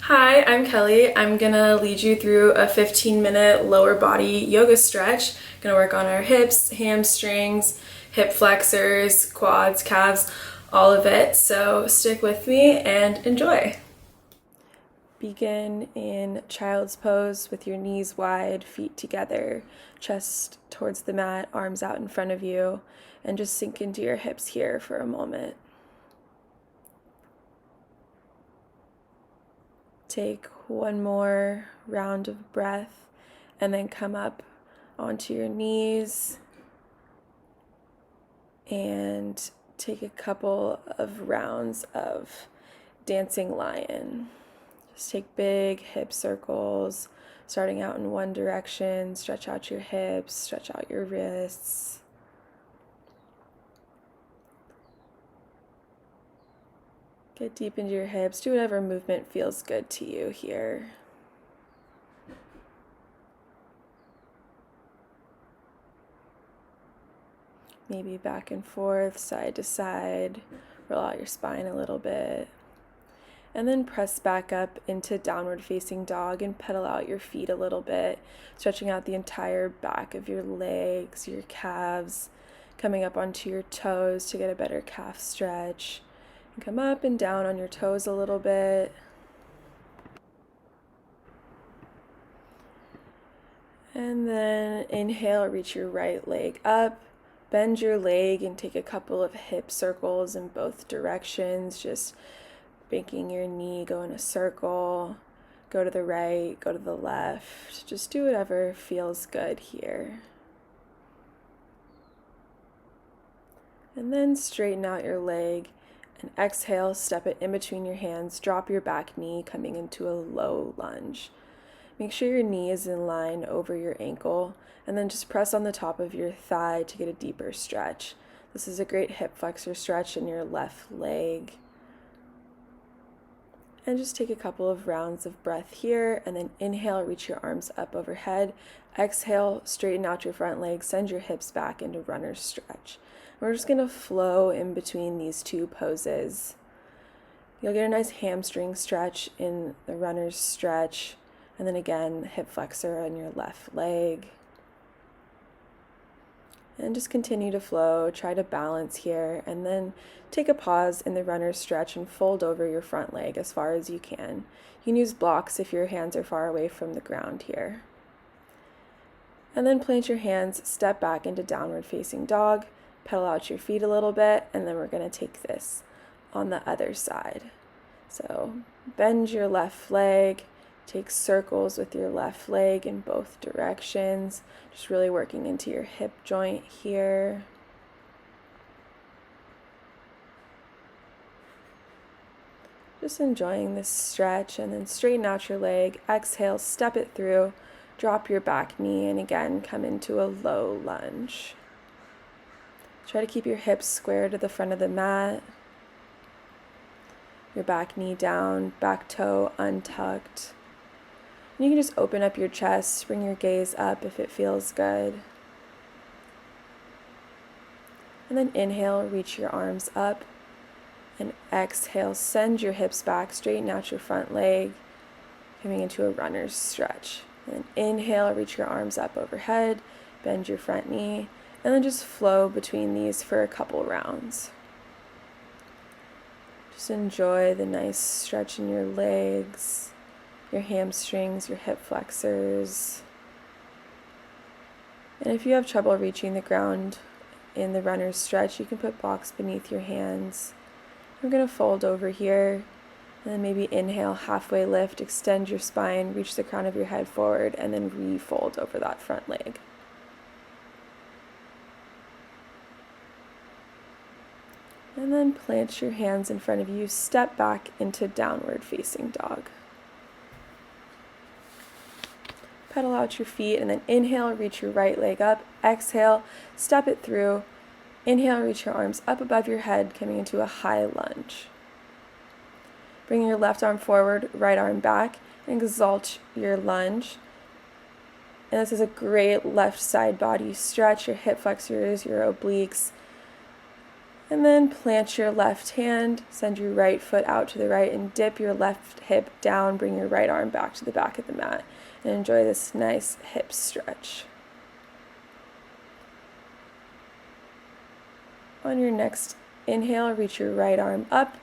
Hi, I'm Kelly. I'm gonna lead you through a 15-minute lower body yoga stretch. Gonna work on our hips, hamstrings, hip flexors, quads, calves, all of it. So stick with me and enjoy. Begin in child's pose with your knees wide, feet together, chest towards the mat, arms out in front of you, and just sink into your hips here for a moment. Take one more round of breath and then come up onto your knees and take a couple of rounds of dancing lion. Just take big hip circles, starting out in one direction. Stretch out your hips, stretch out your wrists. Get deep into your hips. Do whatever movement feels good to you here. Maybe back and forth, side to side. Roll out your spine a little bit. And then press back up into downward facing dog and pedal out your feet a little bit, stretching out the entire back of your legs, your calves, coming up onto your toes to get a better calf stretch. And come up and down on your toes a little bit. And then inhale, reach your right leg up. Bend your leg and take a couple of hip circles in both directions, just making your knee go in a circle, go to the right, go to the left. Just do whatever feels good here. And then straighten out your leg and exhale, step it in between your hands, drop your back knee, coming into a low lunge. Make sure your knee is in line over your ankle, and then just press on the top of your thigh to get a deeper stretch. This is a great hip flexor stretch in your left leg. And just take a couple of rounds of breath here, and then inhale, reach your arms up overhead. Exhale, straighten out your front leg, send your hips back into runner's stretch. We're just gonna flow in between these two poses. You'll get a nice hamstring stretch in the runner's stretch, and then again, hip flexor on your left leg. And just continue to flow, try to balance here, and then take a pause in the runner's stretch and fold over your front leg as far as you can. You can use blocks if your hands are far away from the ground here. And then plant your hands, step back into downward facing dog, pedal out your feet a little bit, and then we're going to take this on the other side. So bend your left leg, take circles with your left leg in both directions, just really working into your hip joint here. Just enjoying this stretch, and then straighten out your leg, exhale, step it through, drop your back knee, and again, come into a low lunge. Try to keep your hips square to the front of the mat. Your back knee down, back toe untucked. And you can just open up your chest, bring your gaze up if it feels good. And then inhale, reach your arms up. And exhale, send your hips back, straighten out your front leg, coming into a runner's stretch. And then inhale, reach your arms up overhead, bend your front knee, and then just flow between these for a couple rounds. Just enjoy the nice stretch in your legs, your hamstrings, your hip flexors. And if you have trouble reaching the ground in the runner's stretch, you can put blocks beneath your hands. We're going to fold over here, and then maybe inhale, halfway lift, extend your spine, reach the crown of your head forward, and then refold over that front leg. And then plant your hands in front of you, step back into downward facing dog. Pedal out your feet, and then inhale, reach your right leg up. Exhale, step it through. Inhale, reach your arms up above your head, coming into a high lunge. Bring your left arm forward, right arm back, and exalt your lunge. And this is a great left side body stretch, your hip flexors, your obliques, And then plant your left hand, send your right foot out to the right, and dip your left hip down. Bring your right arm back to the back of the mat, and enjoy this nice hip stretch. On your next inhale, reach your right arm up,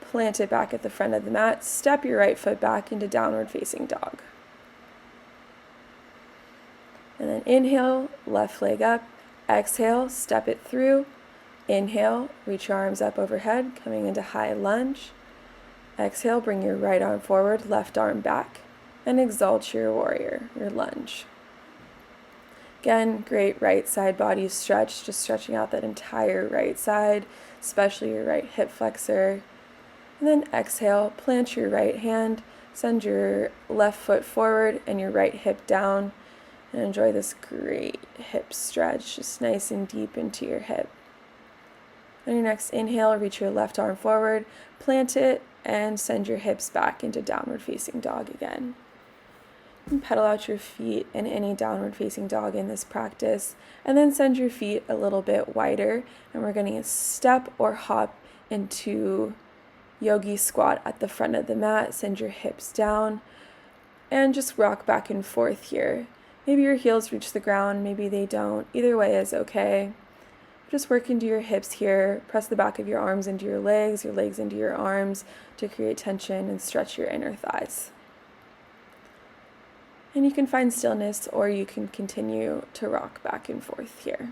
plant it back at the front of the mat, step your right foot back into downward facing dog. And then inhale, left leg up, exhale, step it through. Inhale, reach your arms up overhead, coming into high lunge. Exhale, bring your right arm forward, left arm back, and exalt your warrior, your lunge. Again, great right side body stretch, just stretching out that entire right side, especially your right hip flexor. And then exhale, plant your right hand, send your left foot forward and your right hip down, and enjoy this great hip stretch, just nice and deep into your hip. On your next inhale, reach your left arm forward, plant it, and send your hips back into downward facing dog again. And pedal out your feet in any downward facing dog in this practice, and then send your feet a little bit wider, and we're going to step or hop into yogi squat at the front of the mat. Send your hips down, and just rock back and forth here. Maybe your heels reach the ground, maybe they don't. Either way is okay. Just work into your hips here. Press the back of your arms into your legs into your arms to create tension and stretch your inner thighs. And you can find stillness, or you can continue to rock back and forth here.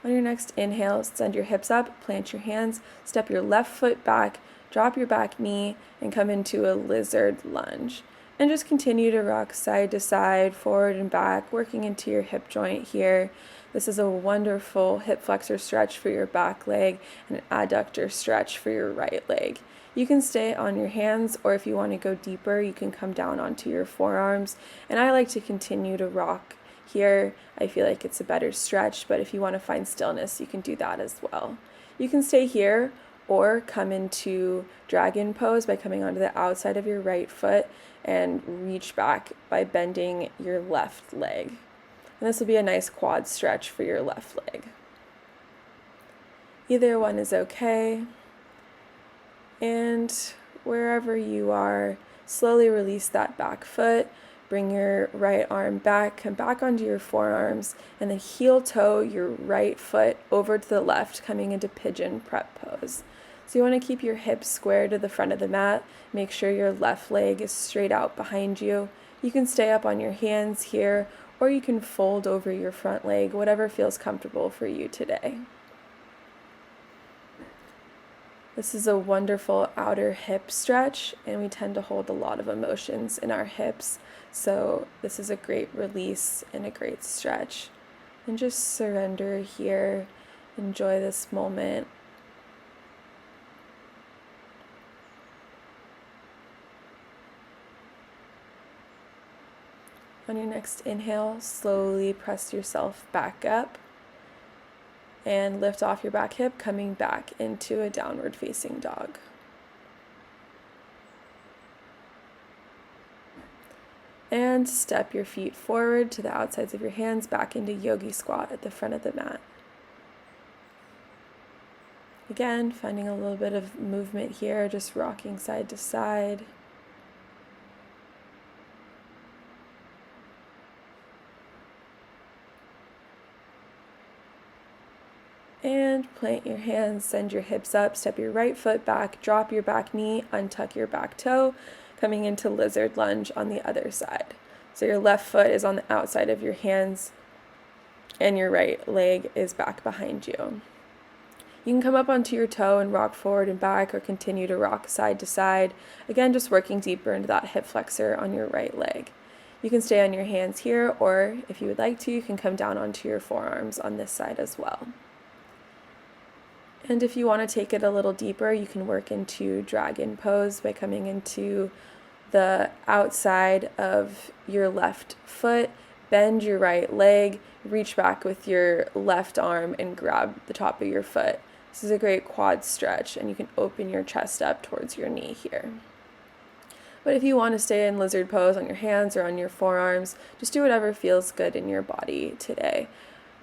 On your next inhale, send your hips up, plant your hands, step your left foot back, drop your back knee, and come into a lizard lunge. And just continue to rock side to side, forward and back, working into your hip joint here. This is a wonderful hip flexor stretch for your back leg and an adductor stretch for your right leg. You can stay on your hands, or if you want to go deeper, you can come down onto your forearms. And I like to continue to rock here. I feel like it's a better stretch, but if you want to find stillness, you can do that as well. You can stay here or come into dragon pose by coming onto the outside of your right foot and reach back by bending your left leg. And this will be a nice quad stretch for your left leg. Either one is okay. And wherever you are, slowly release that back foot. Bring your right arm back, come back onto your forearms, and then heel toe your right foot over to the left, coming into pigeon prep pose. So you want to keep your hips square to the front of the mat. Make sure your left leg is straight out behind you. You can stay up on your hands here, or you can fold over your front leg, whatever feels comfortable for you today. This is a wonderful outer hip stretch, and we tend to hold a lot of emotions in our hips. So this is a great release and a great stretch. And just surrender here. Enjoy this moment. On your next inhale, slowly press yourself back up and lift off your back hip, coming back into a downward facing dog. And step your feet forward to the outsides of your hands back into yogi squat at the front of the mat. Again, finding a little bit of movement here, just rocking side to side. And plant your hands, send your hips up, step your right foot back, drop your back knee, untuck your back toe, coming into lizard lunge on the other side. So your left foot is on the outside of your hands and your right leg is back behind you. You can come up onto your toe and rock forward and back, or continue to rock side to side. Again, just working deeper into that hip flexor on your right leg. You can stay on your hands here, or if you would like to, you can come down onto your forearms on this side as well. And if you want to take it a little deeper, you can work into dragon pose by coming into the outside of your left foot, bend your right leg, reach back with your left arm and grab the top of your foot. This is a great quad stretch, and you can open your chest up towards your knee here. But if you want to stay in lizard pose on your hands or on your forearms, just do whatever feels good in your body today.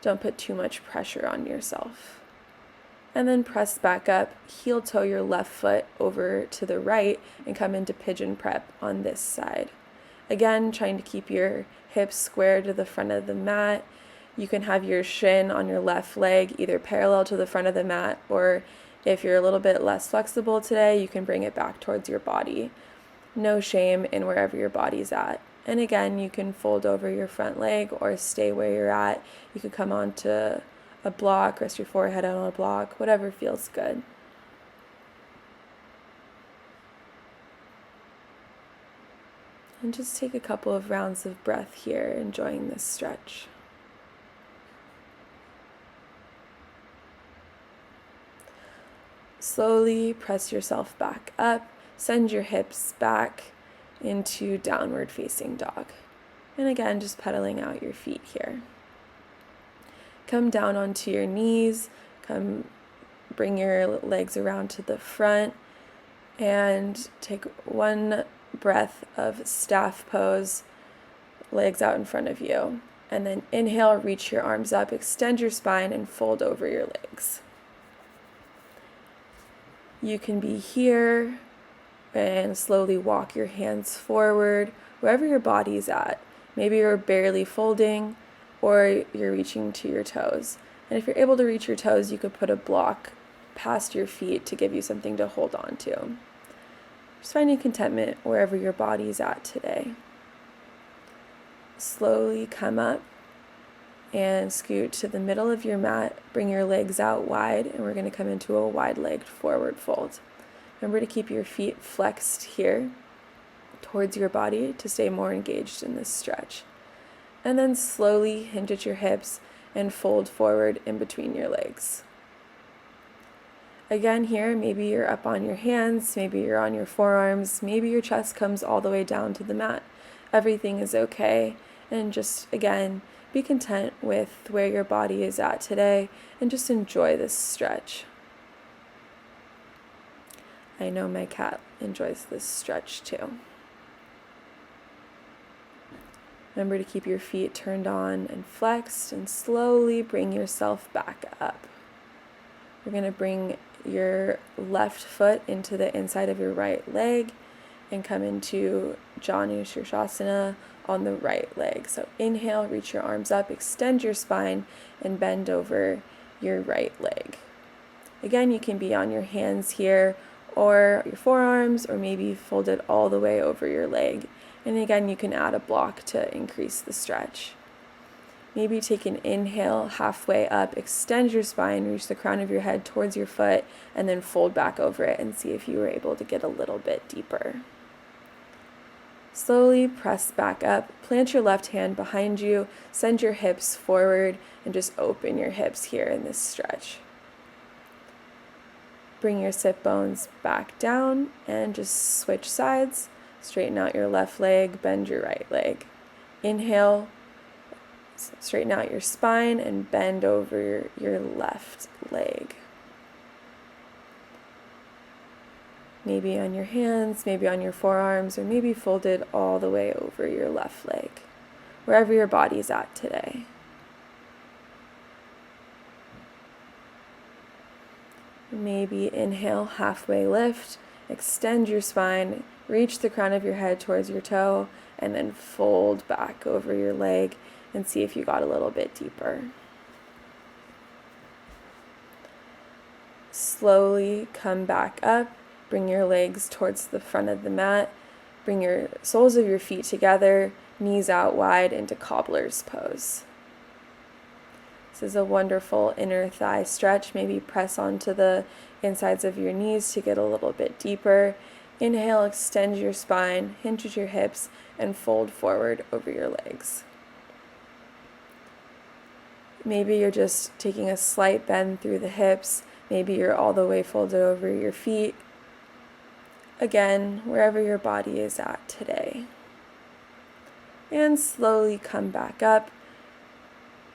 Don't put too much pressure on yourself. And then press back up, heel toe your left foot over to the right and come into pigeon prep on this side. Again, trying to keep your hips square to the front of the mat. You can have your shin on your left leg either parallel to the front of the mat, or if you're a little bit less flexible today, you can bring it back towards your body. No shame in wherever your body's at. And again, you can fold over your front leg or stay where you're at. You could come onto a block, rest your forehead on a block, whatever feels good. And just take a couple of rounds of breath here, enjoying this stretch. Slowly press yourself back up, send your hips back into downward facing dog. And again, just pedaling out your feet here. Come down onto your knees, bring your legs around to the front, and take one breath of staff pose, legs out in front of you. And then inhale, reach your arms up, extend your spine, and fold over your legs. You can be here and slowly walk your hands forward, wherever your body's at. Maybe you're barely folding, or you're reaching to your toes. And if you're able to reach your toes, you could put a block past your feet to give you something to hold on to. Just finding contentment wherever your body's at today. Slowly come up and scoot to the middle of your mat. Bring your legs out wide, and we're going to come into a wide-legged forward fold. Remember to keep your feet flexed here towards your body to stay more engaged in this stretch. And then slowly hinge at your hips and fold forward in between your legs. Again here, maybe you're up on your hands, maybe you're on your forearms, maybe your chest comes all the way down to the mat. Everything is okay. And just, again, be content with where your body is at today and just enjoy this stretch. I know my cat enjoys this stretch too. Remember to keep your feet turned on and flexed, and slowly bring yourself back up. We're going to bring your left foot into the inside of your right leg and come into Janu Shirshasana on the right leg. So inhale, reach your arms up, extend your spine, and bend over your right leg. Again, you can be on your hands here or your forearms, or maybe fold it all the way over your leg. And again, you can add a block to increase the stretch. Maybe take an inhale halfway up, extend your spine, reach the crown of your head towards your foot, and then fold back over it and see if you were able to get a little bit deeper. Slowly press back up, plant your left hand behind you, send your hips forward, and just open your hips here in this stretch. Bring your sit bones back down and just switch sides. Straighten out your left leg, bend your right leg. Inhale, straighten out your spine and bend over your left leg. Maybe on your hands, maybe on your forearms, or maybe folded all the way over your left leg, wherever your body's at today. Maybe inhale, halfway lift, extend your spine, reach the crown of your head towards your toe, and then fold back over your leg and see if you got a little bit deeper. Slowly come back up. Bring your legs towards the front of the mat. Bring your soles of your feet together, knees out wide into cobbler's pose. This is a wonderful inner thigh stretch. Maybe press onto the insides of your knees to get a little bit deeper. Inhale, extend your spine, hinge at your hips, and fold forward over your legs. Maybe you're just taking a slight bend through the hips. Maybe you're all the way folded over your feet. Again, wherever your body is at today. And slowly come back up.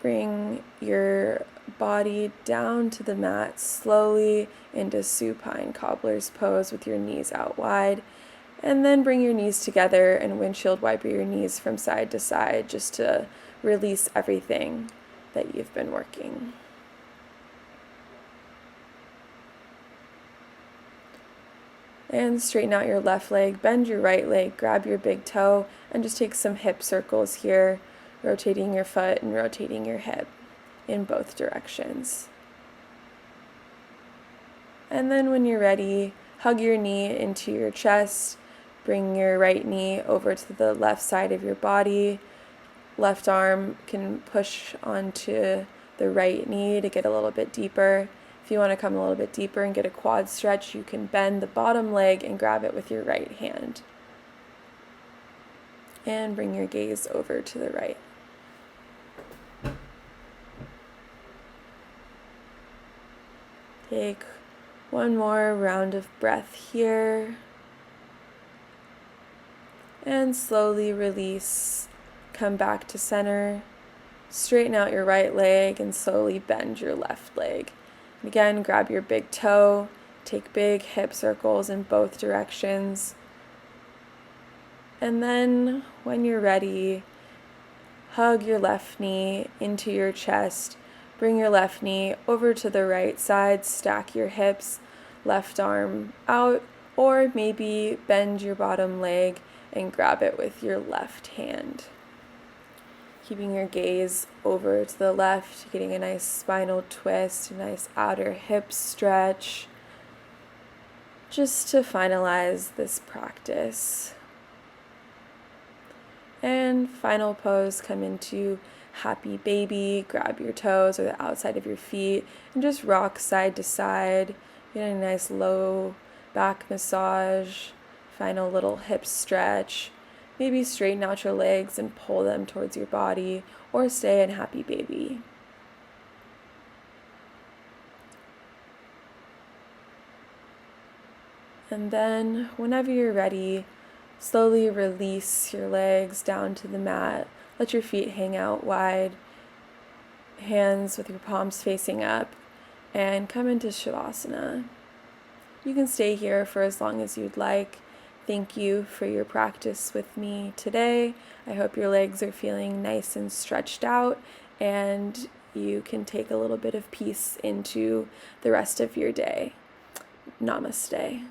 Bring your body down to the mat, slowly into supine cobbler's pose with your knees out wide. And then bring your knees together and windshield wiper your knees from side to side just to release everything that you've been working. And straighten out your left leg, bend your right leg, grab your big toe, and just take some hip circles here, rotating your foot and rotating your hip in both directions. And then when you're ready, hug your knee into your chest, bring your right knee over to the left side of your body. Left arm can push onto the right knee to get a little bit deeper. If you want to come a little bit deeper and get a quad stretch, you can bend the bottom leg and grab it with your right hand. And bring your gaze over to the right. Take one more round of breath here. And slowly release. Come back to center. Straighten out your right leg and slowly bend your left leg. And again, grab your big toe. Take big hip circles in both directions. And then when you're ready, hug your left knee into your chest. Bring your left knee over to the right side. Stack your hips, left arm out, or maybe bend your bottom leg and grab it with your left hand. Keeping your gaze over to the left, getting a nice spinal twist, a nice outer hip stretch, just to finalize this practice. And final pose, come into happy baby, grab your toes or the outside of your feet, and just rock side to side, get a nice low back massage, final little hip stretch. Maybe straighten out your legs and pull them towards your body, or stay in happy baby. And then, whenever you're ready, slowly release your legs down to the mat. Let your feet hang out wide, hands with your palms facing up, and come into Shavasana. You can stay here for as long as you'd like. Thank you for your practice with me today. I hope your legs are feeling nice and stretched out, and you can take a little bit of peace into the rest of your day. Namaste.